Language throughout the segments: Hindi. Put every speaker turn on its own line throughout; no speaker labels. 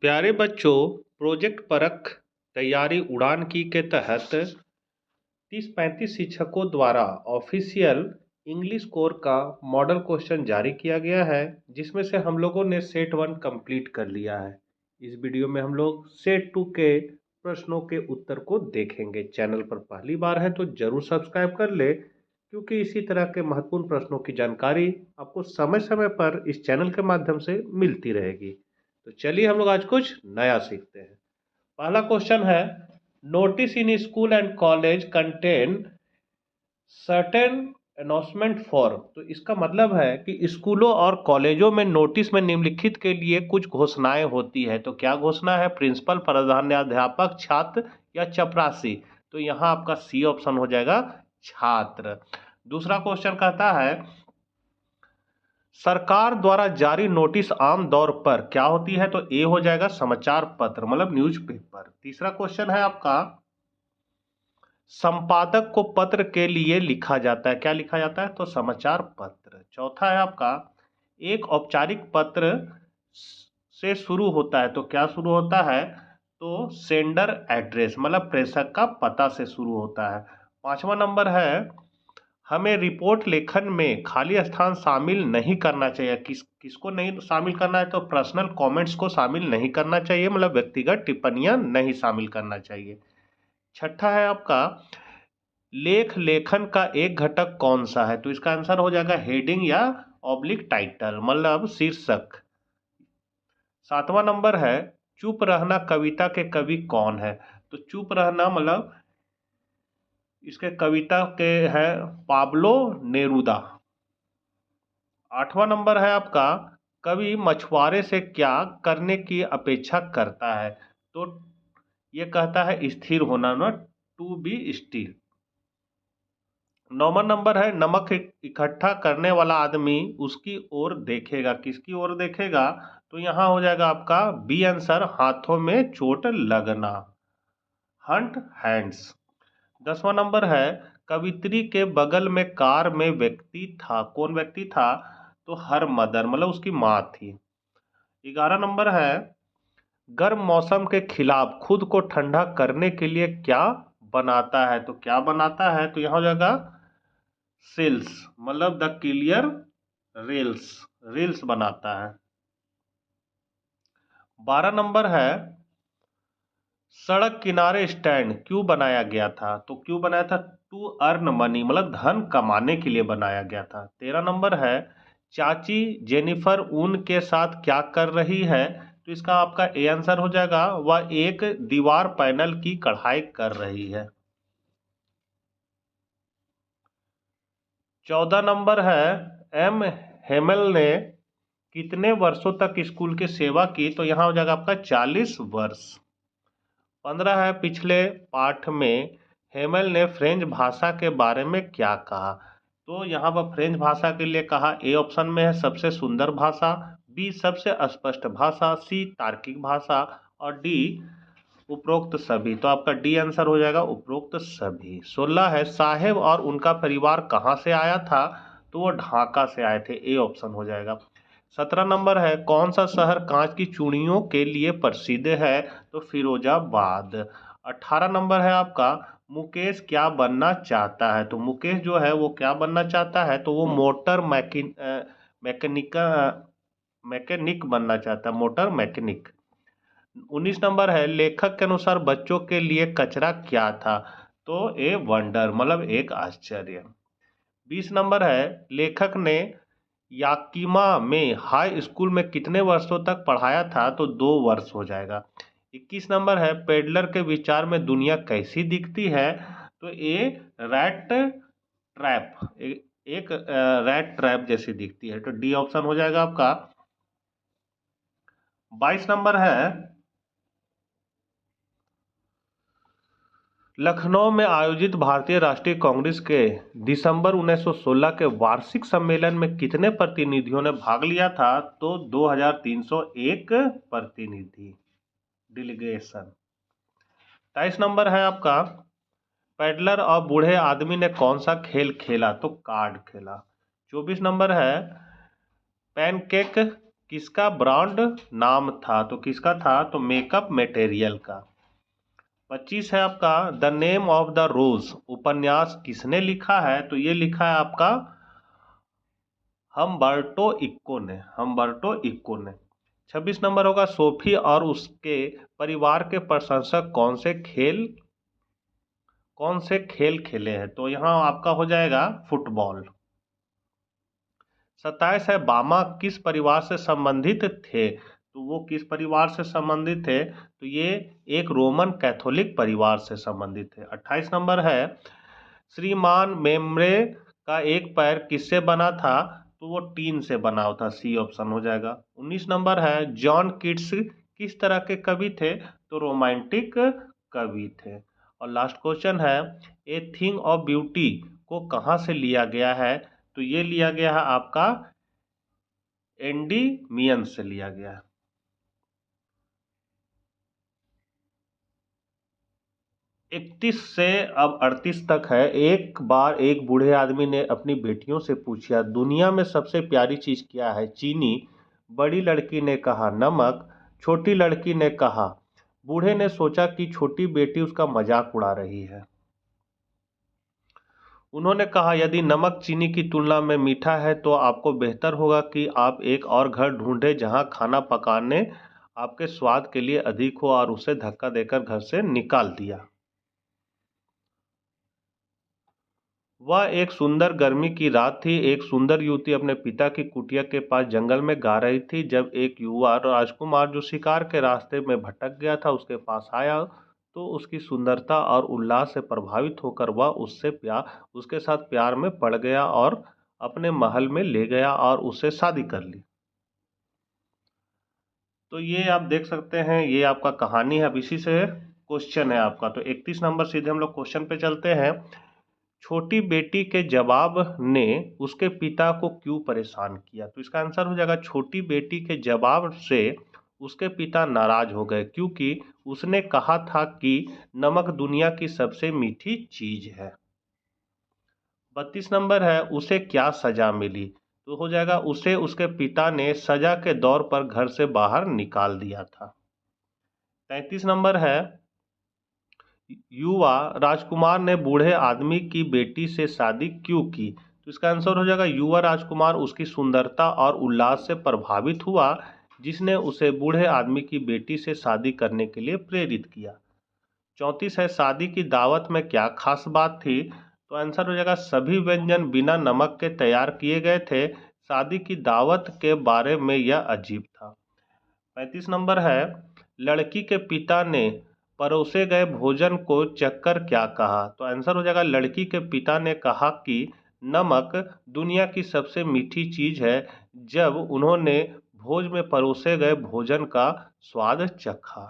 प्यारे बच्चों, प्रोजेक्ट परख तैयारी उड़ान की के तहत 30-35 शिक्षकों द्वारा ऑफिशियल इंग्लिश कोर का मॉडल क्वेश्चन जारी किया गया है, जिसमें से हम लोगों ने सेट 1 कंप्लीट कर लिया है। इस वीडियो में हम लोग सेट 2 के प्रश्नों के उत्तर को देखेंगे। चैनल पर पहली बार है तो जरूर सब्सक्राइब कर ले, क्योंकि इसी तरह के महत्वपूर्ण प्रश्नों की जानकारी आपको समय समय पर इस चैनल के माध्यम से मिलती रहेगी। तो चलिए हम लोग आज कुछ नया सीखते हैं। पहला क्वेश्चन है, notice in school and college contain certain announcement for. तो इसका मतलब है कि स्कूलों और कॉलेजों में नोटिस में निम्नलिखित के लिए कुछ घोषणाएं होती है। तो क्या घोषणा है? प्रिंसिपल, प्रधानाध्यापक, छात्र या चपरासी? तो यहाँ आपका सी ऑप्शन हो जाएगा, छात्र। दूसरा क्वेश्चन कहता है, सरकार द्वारा जारी नोटिस आम तौर पर क्या होती है? तो ए हो जाएगा समाचार पत्र, मतलब न्यूज़पेपर। तीसरा क्वेश्चन है आपका, संपादक को पत्र के लिए लिखा जाता है, क्या लिखा जाता है? तो समाचार पत्र। चौथा है आपका, एक औपचारिक पत्र से शुरू होता है, तो क्या शुरू होता है? तो सेंडर एड्रेस, मतलब प्रेषक का पता से शुरू होता है। पांचवा नंबर है, हमें रिपोर्ट लेखन में खाली स्थान शामिल नहीं करना चाहिए। किसको नहीं शामिल करना है? तो पर्सनल कमेंट्स को शामिल नहीं करना चाहिए, मतलब व्यक्तिगत टिप्पणियां नहीं शामिल करना चाहिए। छठा है आपका, लेख लेखन का एक घटक कौन सा है? तो इसका आंसर हो जाएगा हेडिंग या ऑब्लिक टाइटल, मतलब शीर्षक। सातवां नंबर है, चुप रहना कविता के कवि कौन है? तो चुप रहना मतलब इसके कविता के है पाब्लो नेरुदा। आठवां नंबर है आपका, कवि मछुआरे से क्या करने की अपेक्षा करता है? तो ये कहता है स्थिर होना, ना, टू बी स्टिल। नौवां नंबर है, नमक इकट्ठा करने वाला आदमी उसकी ओर देखेगा, किसकी ओर देखेगा? तो यहाँ हो जाएगा आपका बी आंसर, हाथों में चोट लगना, हंट हैंड्स। 10वां नंबर है, कवित्री के बगल में कार में व्यक्ति था, कौन व्यक्ति था? तो हर मदर, मतलब उसकी माँ थी। 11 नंबर है, गर्म मौसम के खिलाफ खुद को ठंडा करने के लिए क्या बनाता है? तो क्या बनाता है? तो यहाँ हो जाएगा सेल्स, मतलब द क्लियर रेल्स, रेल्स बनाता है। 12 नंबर है, सड़क किनारे स्टैंड क्यों बनाया गया था? तो क्यों बनाया था? टू अर्न मनी, मतलब धन कमाने के लिए बनाया गया था। 13 नंबर है, चाची जेनिफर ऊन के साथ क्या कर रही है? तो इसका आपका ए आंसर हो जाएगा, वह एक दीवार पैनल की कढ़ाई कर रही है। 14 नंबर है, एम हेमल ने कितने वर्षों तक स्कूल की सेवा की? तो यहाँ हो जाएगा आपका 40 वर्ष। 15 है, पिछले पाठ में हेमल ने फ्रेंच भाषा के बारे में क्या कहा? तो यहाँ पर फ्रेंच भाषा के लिए कहा, ए ऑप्शन में है सबसे सुंदर भाषा, बी सबसे स्पष्ट भाषा, सी तार्किक भाषा, और डी उपरोक्त सभी। तो आपका डी आंसर हो जाएगा, उपरोक्त सभी। 16 है, साहेब और उनका परिवार कहाँ से आया था? तो वो ढाका से आए थे, ए ऑप्शन हो जाएगा। 17 नंबर है, कौन सा शहर कांच की चूड़ियों के लिए प्रसिद्ध है? तो फिरोजाबाद। 18 नंबर है आपका, मुकेश क्या बनना चाहता है? तो मुकेश जो है वो क्या बनना चाहता है? तो वो मोटर मैकेनिक बनना चाहता है, मोटर मैकेनिक। 19 नंबर है, लेखक के अनुसार बच्चों के लिए कचरा क्या था? तो ए वंडर, मतलब एक आश्चर्य। 20 नंबर है, लेखक ने याकिमा में हाई स्कूल में कितने वर्षों तक पढ़ाया था? तो 2 वर्ष हो जाएगा। 21 नंबर है, पेडलर के विचार में दुनिया कैसी दिखती है? तो ए रैट ट्रैप, एक रैट ट्रैप जैसी दिखती है, तो डी ऑप्शन हो जाएगा आपका। 22 नंबर है, लखनऊ में आयोजित भारतीय राष्ट्रीय कांग्रेस के दिसंबर 1916 के वार्षिक सम्मेलन में कितने प्रतिनिधियों ने भाग लिया था? तो 2301 प्रतिनिधि, डेलीगेशन। 23 नंबर है आपका, पैडलर और बूढ़े आदमी ने कौन सा खेल खेला? तो कार्ड खेला। 24 नंबर है, पैनकेक किसका ब्रांड नाम था? तो किसका था? तो मेकअप मटेरियल का। 25 है आपका द नेम ऑफ द रोज उपन्यास किसने लिखा है? तो ये लिखा है आपका हम्बर्टो इक्को ने। 26 नंबर होगा सोफी और उसके परिवार के प्रशंसक कौन से खेल खेले हैं? तो यहाँ आपका हो जाएगा फुटबॉल। 27 है बामा किस परिवार से संबंधित थे? तो वो किस परिवार से संबंधित थे? तो ये एक रोमन कैथोलिक परिवार से संबंधित थे। 28 नंबर है श्रीमान मेम्ब्रे का एक पैर किससे बना था? तो वो टीन से बना हुआ था, सी ऑप्शन हो जाएगा। 19 नंबर है जॉन किट्स किस तरह के कवि थे? तो रोमांटिक कवि थे। और लास्ट क्वेश्चन है ए थिंग ऑफ ब्यूटी को कहाँ से लिया गया है? तो ये लिया गया है आपका एंडीमियन से लिया गया है। इकतीस से अब 38 तक है। एक बार एक बूढ़े आदमी ने अपनी बेटियों से पूछा दुनिया में सबसे प्यारी चीज क्या है? चीनी। बड़ी लड़की ने कहा नमक। छोटी लड़की ने कहा। बूढ़े ने सोचा कि छोटी बेटी उसका मजाक उड़ा रही है। उन्होंने कहा यदि नमक चीनी की तुलना में मीठा है तो आपको बेहतर होगा कि आप एक और घर ढूंढें जहां खाना पकाने आपके स्वाद के लिए अधिक हो, और उसे धक्का देकर घर से निकाल दिया। वह एक सुंदर गर्मी की रात थी। एक सुंदर युवती अपने पिता की कुटिया के पास जंगल में गा रही थी। जब एक युवा राजकुमार जो शिकार के रास्ते में भटक गया था उसके पास आया तो उसकी सुंदरता और उल्लास से प्रभावित होकर वह उसके साथ प्यार में पड़ गया और अपने महल में ले गया और उससे शादी कर ली। तो ये आप देख सकते हैं, ये आपका कहानी है। अब इसी से क्वेश्चन है आपका। तो 31 नंबर सीधे हम लोग क्वेश्चन पे चलते हैं। छोटी बेटी के जवाब ने उसके पिता को क्यों परेशान किया? तो इसका आंसर हो जाएगा छोटी बेटी के जवाब से उसके पिता नाराज हो गए क्योंकि उसने कहा था कि नमक दुनिया की सबसे मीठी चीज है। 32 नंबर है उसे क्या सजा मिली? तो हो जाएगा उसे उसके पिता ने सजा के दौर पर घर से बाहर निकाल दिया था। 33 नंबर है युवा राजकुमार ने बूढ़े आदमी की बेटी से शादी क्यों की? तो इसका आंसर हो जाएगा युवा राजकुमार उसकी सुंदरता और उल्लास से प्रभावित हुआ जिसने उसे बूढ़े आदमी की बेटी से शादी करने के लिए प्रेरित किया। 34 है शादी की दावत में क्या खास बात थी? तो आंसर हो जाएगा सभी व्यंजन बिना नमक के तैयार किए गए थे। शादी की दावत के बारे में यह अजीब था। 35 नंबर है लड़की के पिता ने परोसे गए भोजन को चखकर क्या कहा? तो आंसर हो जाएगा लड़की के पिता ने कहा कि नमक दुनिया की सबसे मीठी चीज है जब उन्होंने भोज में परोसे गए भोजन का स्वाद चखा।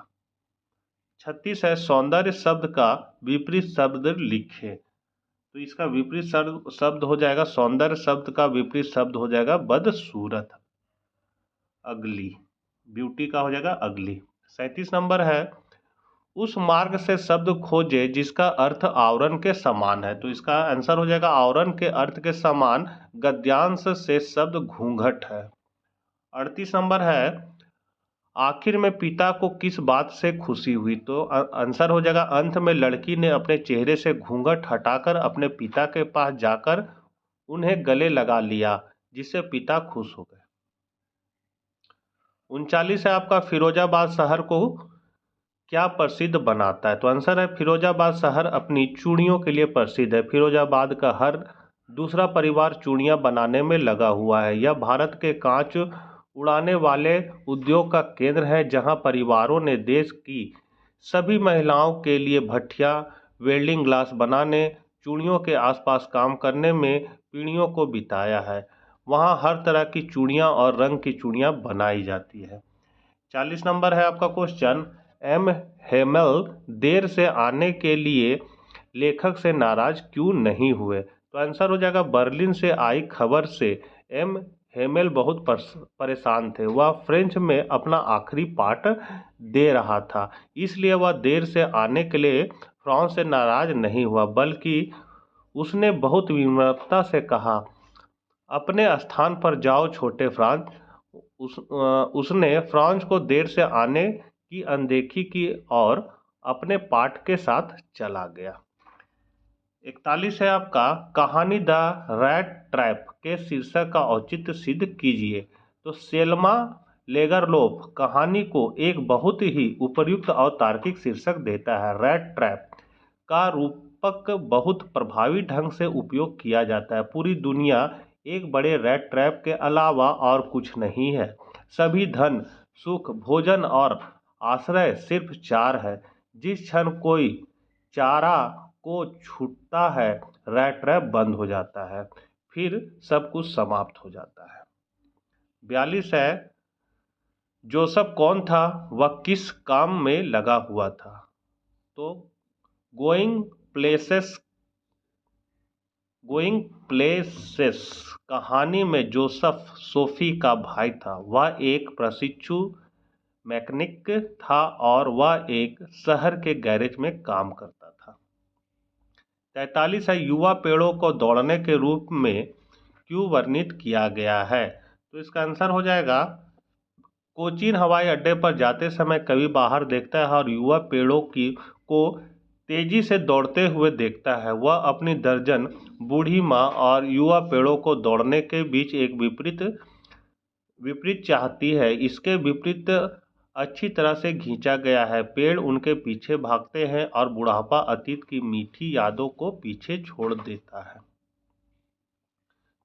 36 है सौंदर्य शब्द का विपरीत शब्द लिखे। तो इसका विपरीत शब्द हो जाएगा सौंदर्य शब्द का विपरीत शब्द हो जाएगा बदसूरत, अगली। ब्यूटी का हो जाएगा अगली। 37 नंबर है उस मार्ग से शब्द खोजे जिसका अर्थ आवरण के समान है। तो इसका आंसर हो जाएगा आवरण के अर्थ के समान गद्यांश से शब्द घूंघट है। 38 नंबर है आखिर में पिता को किस बात से खुशी हुई? तो आंसर हो जाएगा अंत में लड़की ने अपने चेहरे से घूंघट हटाकर अपने पिता के पास जाकर उन्हें गले लगा लिया जिससे पिता खुश हो गए। 39 है आपका फिरोजाबाद शहर को क्या प्रसिद्ध बनाता है? तो आंसर है फिरोजाबाद शहर अपनी चूड़ियों के लिए प्रसिद्ध है। फिरोजाबाद का हर दूसरा परिवार चूड़ियां बनाने में लगा हुआ है। यह भारत के कांच उड़ाने वाले उद्योग का केंद्र है जहां परिवारों ने देश की सभी महिलाओं के लिए भट्ठियां वेल्डिंग ग्लास बनाने चूड़ियों के आसपास काम करने में पीढ़ियों को बिताया है। वहां हर तरह की चूड़ियां और रंग की चूड़ियां बनाई जाती है। 40 नंबर है आपका क्वेश्चन एम हेमल देर से आने के लिए लेखक से नाराज क्यों नहीं हुए? तो आंसर हो जाएगा बर्लिन से आई खबर से एम हेमेल बहुत परेशान थे। वह फ्रेंच में अपना आखिरी पाठ दे रहा था इसलिए वह देर से आने के लिए फ्रांस से नाराज नहीं हुआ बल्कि उसने बहुत विनम्रता से कहा अपने स्थान पर जाओ छोटे फ्रांस। उसने फ्रांस को देर से आने की अनदेखी की और अपने पाठ के साथ चला गया। 41 है आपका कहानी द रैट ट्रैप के शीर्षक का औचित्य सिद्ध कीजिए। तो सेल्मा लेगरलोफ कहानी को एक बहुत ही उपयुक्त और तार्किक शीर्षक देता है। रैट ट्रैप का रूपक बहुत प्रभावी ढंग से उपयोग किया जाता है। पूरी दुनिया एक बड़े रैट ट्रैप के अलावा और कुछ नहीं है। सभी धन, सुख, भोजन और आश्रय सिर्फ चार है। जिस क्षण कोई चारा को छूटता है, रैट ट्रैप बंद हो जाता है, फिर सब कुछ समाप्त हो जाता है। 42 है जोसेफ कौन था, वह किस काम में लगा हुआ था। तो गोइंग प्लेसेस कहानी में जोसेफ सोफी का भाई था। वह एक प्रशिक्षु मैकेनिक था और वह एक शहर के गैरेज में काम करता था। 43 है युवा पेड़ों को दौड़ने के रूप में क्यों वर्णित किया गया है। तो इसका आंसर हो जाएगा कोचीन हवाई अड्डे पर जाते समय कवि बाहर देखता है और युवा पेड़ों को तेजी से दौड़ते हुए देखता है। वह अपनी दर्जन बूढ़ी माँ और युवा पेड़ों को दौड़ने के बीच एक विपरीत चाहती है। इसके विपरीत अच्छी तरह से खींचा गया है। पेड़ उनके पीछे भागते हैं और बुढ़ापा अतीत की मीठी यादों को पीछे छोड़ देता है।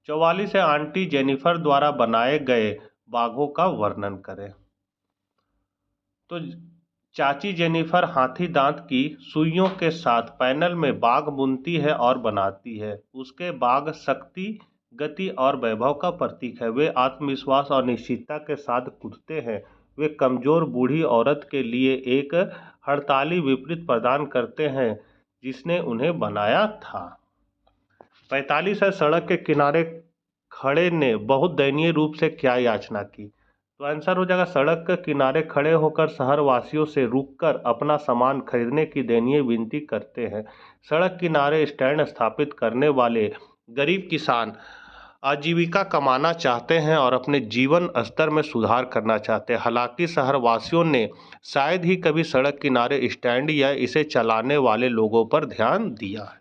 44 है आंटी जेनिफर द्वारा बनाए गए बागों का वर्णन करें। तो चाची जेनिफर हाथी दांत की सुइयों के साथ पैनल में बाग बुनती है और बनाती है। उसके बाग शक्ति, गति और वैभव का प्रतीक है। वे आत्मविश्वास और निश्चितता के साथ कूदते हैं। वे कमजोर बूढ़ी औरत के लिए एक हड़ताली विपरीत प्रदान करते हैं जिसने उन्हें बनाया था। 45 है सड़क के किनारे खड़े ने बहुत दयनीय रूप से क्या याचना की। तो आंसर हो जाएगा सड़क के किनारे खड़े होकर शहर वासियों से रुककर अपना सामान खरीदने की दयनीय विनती करते हैं। सड़क किनारे स्टैंड स्थापित करने वाले गरीब किसान आजीविका कमाना चाहते हैं और अपने जीवन स्तर में सुधार करना चाहते हैं। हालांकि शहरवासियों ने शायद ही कभी सड़क किनारे स्टैंड या इसे चलाने वाले लोगों पर ध्यान दिया है।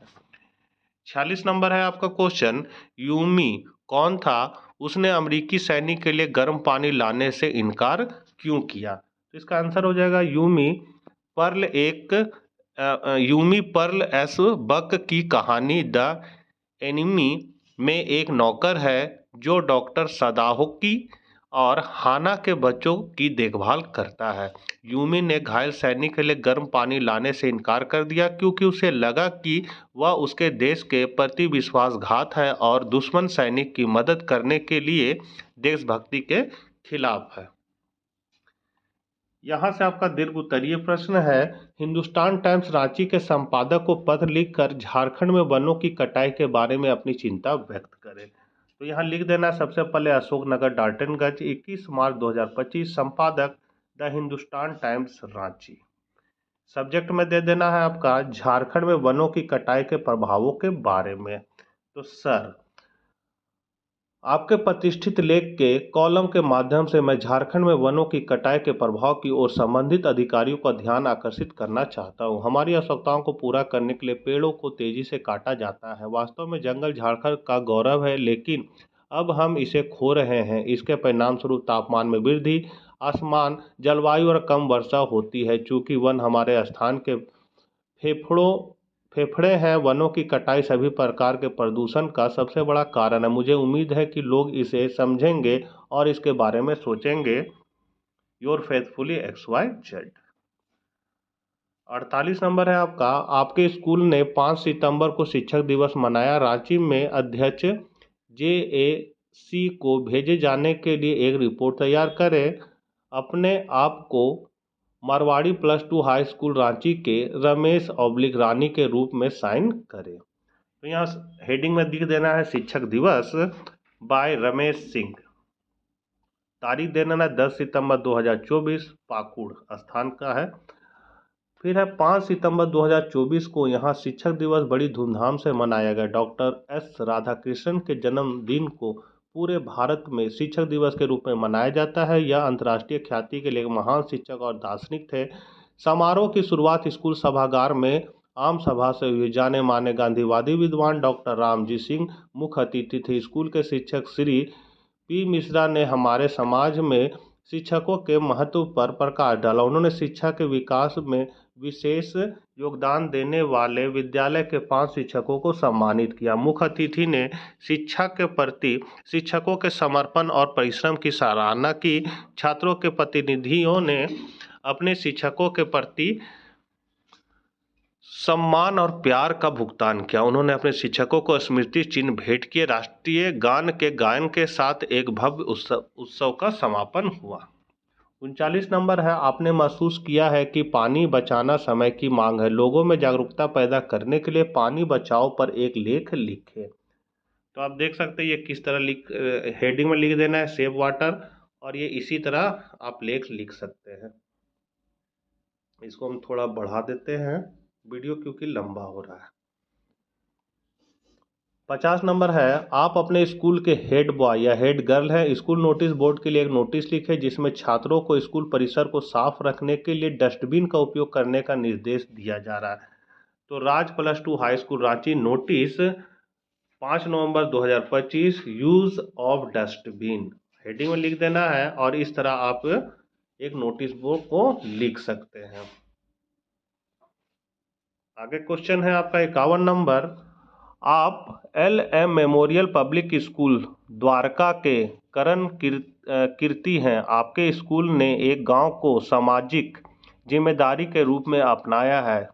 46 नंबर है आपका क्वेश्चन, यूमी कौन था, उसने अमेरिकी सैनिक के लिए गर्म पानी लाने से इनकार क्यों किया। तो इसका आंसर हो जाएगा यूमी पर्ल एस बक की कहानी द एनिमी में एक नौकर है जो डॉक्टर सदाहोकी और हाना के बच्चों की देखभाल करता है। यूमी ने घायल सैनिक के लिए गर्म पानी लाने से इनकार कर दिया क्योंकि उसे लगा कि वह उसके देश के प्रति विश्वासघात है और दुश्मन सैनिक की मदद करने के लिए देशभक्ति के खिलाफ है। यहाँ से आपका दीर्घ उत्तरीय प्रश्न है, हिंदुस्तान टाइम्स रांची के संपादक को पत्र लिखकर झारखंड में वनों की कटाई के बारे में अपनी चिंता व्यक्त करें। तो यहाँ लिख देना सबसे पहले अशोकनगर डाल्टनगंज 21 मार्च 2025, संपादक the Hindustan times Ranchi. Subject में दे देना है आपका झारखंड में वनों की कटाई के प्रभावों के बारे में। तो सर, आपके प्रतिष्ठित लेख के कॉलम के माध्यम से मैं झारखंड में वनों की कटाई के प्रभाव की ओर संबंधित अधिकारियों का ध्यान आकर्षित करना चाहता हूं। हमारी आवश्यकताओं को पूरा करने के लिए पेड़ों को तेजी से काटा जाता है। वास्तव में जंगल झारखंड का गौरव है, लेकिन अब हम इसे खो रहे हैं। इसके परिणाम स्वरूप तापमान में वृद्धि, असमान जलवायु और कम वर्षा होती है। चूंकि वन हमारे स्थान के फेफड़े हैं, वनों की कटाई सभी प्रकार के प्रदूषण का सबसे बड़ा कारण है। मुझे उम्मीद है कि लोग इसे समझेंगे और इसके बारे में सोचेंगे। Your faithfully XYZ। 48 नंबर है आपका, आपके स्कूल ने 5 सितंबर को शिक्षक दिवस मनाया। रांची में अध्यक्ष JAC को भेजे जाने के लिए एक रिपोर्ट तैयार करें। अपने आप को मारवाड़ी +2 हाई स्कूल रांची के रमेश रानी के रूप में साइन करें। तो यहाँ हेडिंग में लिख देना है शिक्षक दिवस बाय रमेश सिंह। तारीख दे देना 10 सितंबर 2024, पाकुड़ स्थान का है। फिर है 5 सितंबर 2024 को यहाँ शिक्षक दिवस बड़ी धूमधाम से मनाया गया। डॉक्टर S राधाकृष्णन के जन्मदिन को पूरे भारत में शिक्षक दिवस के रूप में मनाया जाता है। यह अंतर्राष्ट्रीय ख्याति के लिए महान शिक्षक और दार्शनिक थे। समारोह की शुरुआत स्कूल सभागार में आम सभा से हुई। जाने माने गांधीवादी विद्वान डॉक्टर रामजी सिंह मुख्य अतिथि थे। स्कूल के शिक्षक श्री पी मिश्रा ने हमारे समाज में शिक्षकों के महत्व पर प्रकाश डाला। उन्होंने शिक्षा के विकास में विशेष योगदान देने वाले विद्यालय के 5 शिक्षकों को सम्मानित किया। मुख्य अतिथि ने शिक्षा के प्रति शिक्षकों के समर्पण और परिश्रम की सराहना की। छात्रों के प्रतिनिधियों ने अपने शिक्षकों के प्रति सम्मान और प्यार का भुगतान किया। उन्होंने अपने शिक्षकों को स्मृति चिन्ह भेंट किए। राष्ट्रीय गान के गायन के साथ एक भव्य उत्सव का समापन हुआ। 39 नंबर है, आपने महसूस किया है कि पानी बचाना समय की मांग है। लोगों में जागरूकता पैदा करने के लिए पानी बचाओ पर एक लेख लिखें। तो आप देख सकते हैं ये किस तरह हेडिंग में लिख देना है सेव वाटर, और ये इसी तरह आप लेख लिख सकते हैं। इसको हम थोड़ा बढ़ा देते हैं वीडियो क्योंकि लंबा हो रहा है। 50 नंबर है, आप अपने स्कूल के हेड बॉय या हेड गर्ल हैं। स्कूल नोटिस बोर्ड के लिए एक नोटिस लिखें जिसमें छात्रों को स्कूल परिसर को साफ रखने के लिए डस्टबिन का उपयोग करने का निर्देश दिया जा रहा है। तो राज +2 high school Ranchi notice 5 November 2025 use of dustbin heading में लिख देना है, और इस तरह आप एक नोटिस बोर्ड को लिख सकते हैं। आगे क्वेश्चन है आपका 51 नंबर, आप LM memorial public school Dwarka के करण कीर्ति हैं। आपके स्कूल ने एक गांव को सामाजिक जिम्मेदारी के रूप में अपनाया है।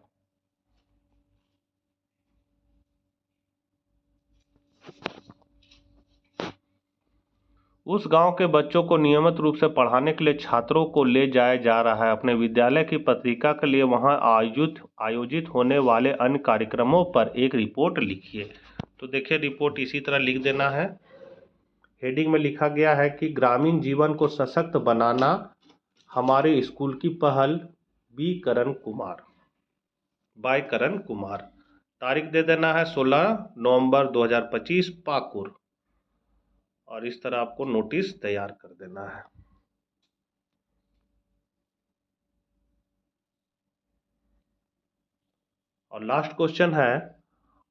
उस गांव के बच्चों को नियमित रूप से पढ़ाने के लिए छात्रों को ले जाया जा रहा है। अपने विद्यालय की पत्रिका के लिए वहां आयोजित होने वाले अन्य कार्यक्रमों पर एक रिपोर्ट लिखिए। तो देखिए रिपोर्ट इसी तरह लिख देना है। हेडिंग में लिखा गया है कि ग्रामीण जीवन को सशक्त बनाना हमारे स्कूल की पहल, बाय करण कुमार। तारीख दे देना है 16 नवंबर 2025 पाकुर, और इस तरह आपको नोटिस तैयार कर देना है। और लास्ट क्वेश्चन है,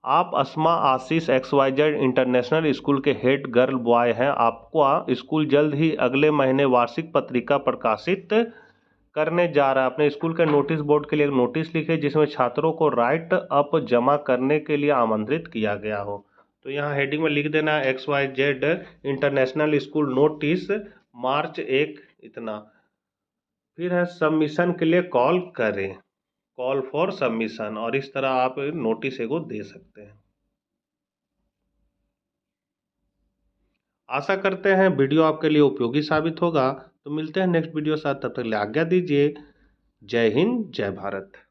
आप अस्मा आशीष XYZ इंटरनेशनल स्कूल के हेड गर्ल बॉय हैं। आपका स्कूल जल्द ही अगले महीने वार्षिक पत्रिका प्रकाशित करने जा रहा है। अपने स्कूल के नोटिस बोर्ड के लिए एक नोटिस लिखे जिसमें छात्रों को राइट अप जमा करने के लिए आमंत्रित किया गया हो। तो यहाँ हेडिंग में लिख देना है XYZ इंटरनेशनल स्कूल नोटिस मार्च 1 इतना। फिर है सबमिशन के लिए कॉल करें, कॉल फॉर सबमिशन, और इस तरह आप नोटिस एगो दे सकते हैं। आशा करते हैं वीडियो आपके लिए उपयोगी साबित होगा। तो मिलते हैं नेक्स्ट वीडियो साथ, तब तक के लिए आज्ञा दीजिए। जय हिंद, जय भारत।